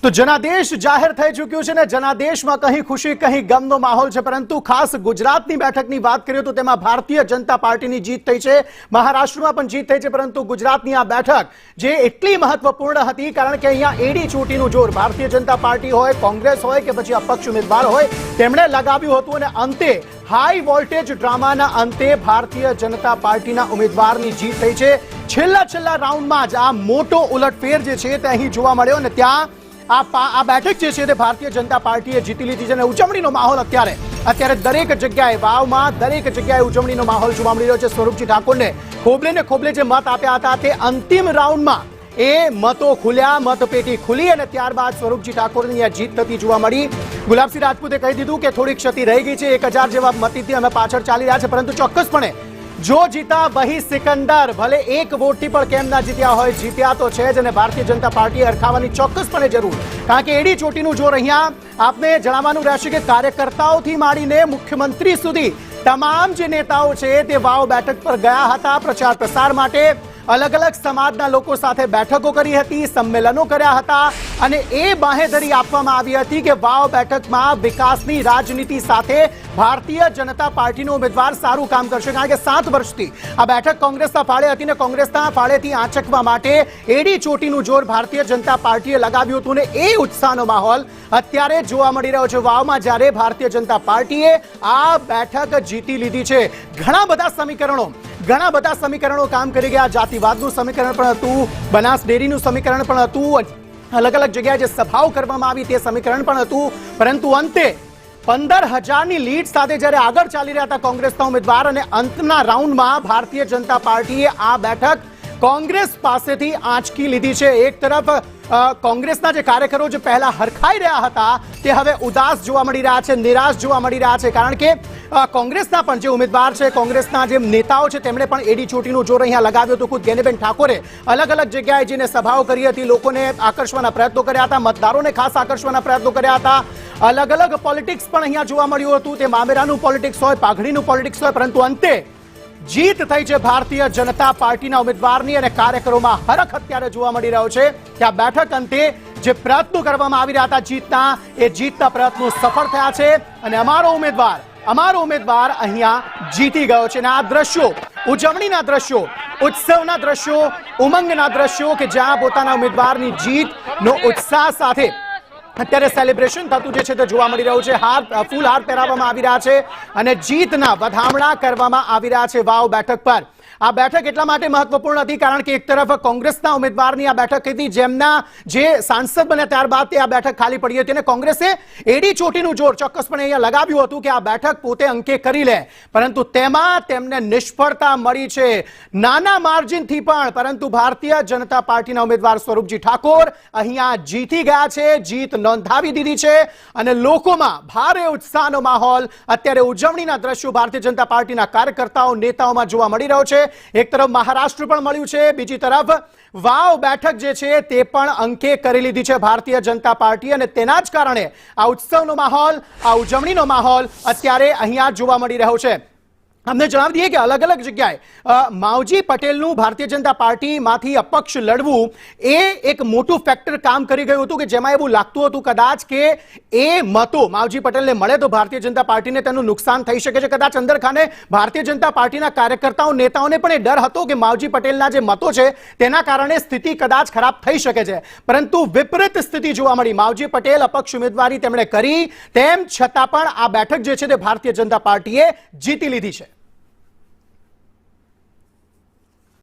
તો જનાદેશ જાહેર થઈ ચૂક્યું છે ને જનાદેશમાં કहीं ખુશી કहीं ગમનો માહોલ છે, પરંતુ ખાસ ગુજરાતની બેઠકની વાત કરીએ તો તેમાં ભારતીય જનતા પાર્ટીની જીત થઈ છે। મહારાષ્ટ્રમાં પણ જીત થઈ છે, પરંતુ ગુજરાતની આ બેઠક જે એટલી મહત્વપૂર્ણ હતી કારણ કે અહીંયા એડી ચોટીનું જોર ભારતીય જનતા પાર્ટી હોય, કોંગ્રેસ હોય કે પછી અપક્ષ ઉમેદવાર હોય તેમણે લગાવ્યું હતું અને અંતે હાઈ વોલ્ટેજ ડ્રામાના અંતે ભારતીય જનતા પાર્ટીના ઉમેદવારની જીત થઈ છે। છેલ્લા રાઉન્ડમાં જ આ મોટો ઉલટફેર જે છે તે અહીં જોવા મળ્યો અને ત્યાં આ બેઠક જે છે તે ભારતીય જનતા પાર્ટીએ જીતી લીધી છે અને ઉજવણીનો માહોલ અત્યારે દરેક જગ્યાએ વાવમાં દરેક જગ્યાએ ઉજવણીનો માહોલ જોવા મળી રહ્યો છે। સ્વરૂપજી ઠાકોરને ખોબલે જે મત આપ્યા હતા તે અંતિમ રાઉન્ડમાં એ મતો ખુલ્યા, મતપેટી ખુલી અને ત્યારબાદ સ્વરૂપજી ઠાકોરની આ જીત થતી જોવા મળી। ગુલાબસિંહ રાજપૂતે કહી દીધું કે થોડી ક્ષતિ રહી ગઈ છે, 1000 જેવા મતથી અમે પાછળ ચાલી રહ્યા છે, પરંતુ ચોક્કસપણે जो जीता वही सिकंदर, भले एक वोट थी पण केम ना जीत्या होय, जीत्या तो छे ज अने भारतीय जनता पार्टी अरखावानी ચોક્કસપણે જરૂર, कारण के एडी ચોટીનું જોર અહીંયા आपने जणावવાનું રહેશે કે કાર્યકર્તાઓથી માંડીને મુખ્યમંત્રી સુધી તમામ જે નેતાઓ છે તે વાવ બેઠક પર ગયા હતા પ્રચાર પ્રસાર માટે। अलग अलग समाजना लोको साथे बैठको करी हती, सम्मेलनो कर्या हता अने ए बाहेधरी आपवामां आवी हती के वाव बेठकमां विकासनी राजनीति साथे भारतीय जनता पार्टीनो उम्मीदवार सारू काम करशे, कारण के 7 वर्षथी आ बेठक कोंग्रेसना फाळे हती ने कोंग्रेसना फाळेथी आंचकवा माटे एडी ચોટીનું જોર भारतीय जनता पार्टीए लगाव्युं हतुं ने ए उत्साहनो माहोल अत्यारे जोवा मळी रह्यो छे वावमां, ज्यारे भारतीय जनता पार्टीए आ बेठक जीती लीधी छे। घણા બધા સમીકરણો કામ કરી ગયા, જાતિવાદનું સમીકરણ પણ હતું, બનાસ ડેરીનું સમીકરણ પણ હતું, અલગ અલગ જગ્યાએ જે સભાઓ કરવામાં આવી તે સમીકરણ પણ હતું, પરંતુ અંતે 15,000ની લીડ સાથે જ્યારે આગળ ચાલી રહ્યા હતા કોંગ્રેસના ઉમેદવાર અને અંતના રાઉન્ડમાં ભારતીય જનતા પાર્ટીએ આ બેઠક કોંગ્રેસ પાસેથી આંચકી લીધી છે। એક તરફ કોંગ્રેસના જે કાર્યકરો જે પહેલા હરખાઈ રહ્યા હતા તે હવે ઉદાસ જોવા મળી રહ્યા છે, નિરાશ જોવા મળી રહ્યા છે, કારણ કે કોંગ્રેસના પણ જે ઉમેદવાર છે, કોંગ્રેસના જે નેતાઓ છે તેમણે પણ એડી ચોટીનું જોર અહીંયા લગાવ્યું હતું। ખુદ ગેનીબેન ઠાકોરે અલગ અલગ જગ્યાએ જઈને સભાઓ કરી હતી, લોકોને આકર્ષવાના પ્રયત્નો કર્યા હતા, મતદારોને ખાસ આકર્ષવાના પ્રયત્નો કર્યા હતા। અલગ અલગ પોલિટિક્સ પણ અહીંયા જોવા મળ્યું હતું, તે મામેરાનું પોલિટિક્સ હોય, પાઘડીનું પોલિટિક્સ હોય, પરંતુ અંતે જીત થઈ છે ભારતીય જનતા પાર્ટીના ઉમેદવારની અને કાર્યકરોમાં હરખ અત્યારે જોવા મળી રહ્યો છે કે આ બેઠક અંતે જે પ્રયત્નો કરવામાં આવી રહ્યા હતા જીતના, એ જીતના પ્રયત્નો સફળ થયા છે અને અમારો ઉમેદવાર અહીંયા જીતી ગયો છે। અને આ દ્રશ્યો, ઉજવણીના દ્રશ્યો, ઉત્સવના દ્રશ્યો, ઉમંગના દ્રશ્યો કે જ્યાં પોતાના ઉમેદવારની જીતનો ઉત્સાહ સાથે અત્યારે સેલિબ્રેશન થતું જે છે તે જોવા મળી રહ્યું છે। ફૂલ હાર પહેરાવવામાં આવી રહ્યા છે અને જીતના વધામણા કરવામાં આવી રહ્યા છે વાવ બેઠક પર। આ બેઠક એટલા માટે મહત્વપૂર્ણ હતી કારણ કે એક તરફ કોંગ્રેસના ઉમેદવારની આ બેઠક હતી, જેમના જે સાંસદ બન્યા ત્યારબાદ તે આ બેઠક ખાલી પડી હતી અને કોંગ્રેસે એડી ચોટીનું જોર ચોક્કસપણે અહીંયા લગાવ્યું હતું કે આ બેઠક પોતે અંકે કરી લે, પરંતુ તેમાં તેમને નિષ્ફળતા મળી છે નાના માર્જિનથી પણ, પરંતુ ભારતીય જનતા પાર્ટીના ઉમેદવાર સ્વરૂપજી ઠાકોર અહીંયા જીતી ગયા છે, જીત નોંધાવી દીધી છે અને લોકોમાં ભારે ઉત્સાહનો માહોલ અત્યારે ઉજવણીના દ્રશ્યો ભારતીય જનતા પાર્ટીના કાર્યકર્તાઓ, નેતાઓમાં જોવા મળી રહ્યો છે। એક તરફ મહારાષ્ટ્ર પણ મળ્યું છે, બીજી તરફ વાવ બેઠક જે છે તે પણ અંકે કરી લીધી છે ભારતીય જનતા પાર્ટી અને તેના જ કારણે આ ઉત્સવનો માહોલ, આ ઉજવણીનો માહોલ અત્યારે અહીંયા જોવા મળી રહ્યો છે। અમને જણાવી દઈએ કે અલગ અલગ જગ્યાએ માવજી પટેલનું ભારતીય જનતા પાર્ટીમાંથી અપક્ષ લડવું એ એક મોટું ફેક્ટર કામ કરી ગયું હતું કે જેમાં એવું લાગતું હતું કદાચ કે એ મતો માવજી પટેલને મળે તો ભારતીય જનતા પાર્ટીને તેનું નુકસાન થઈ શકે છે। કદાચ અંદરખાને ભારતીય જનતા પાર્ટીના કાર્યકર્તાઓ, નેતાઓને પણ એ ડર હતો કે માવજી પટેલના જે મતો છે તેના કારણે સ્થિતિ કદાચ ખરાબ થઈ શકે છે, પરંતુ વિપરીત સ્થિતિ જોવા મળી। માવજી પટેલ અપક્ષ ઉમેદવારી તેમણે કરી, તેમ છતાં પણ આ બેઠક જે છે તે ભારતીય જનતા પાર્ટીએ જીતી લીધી છે।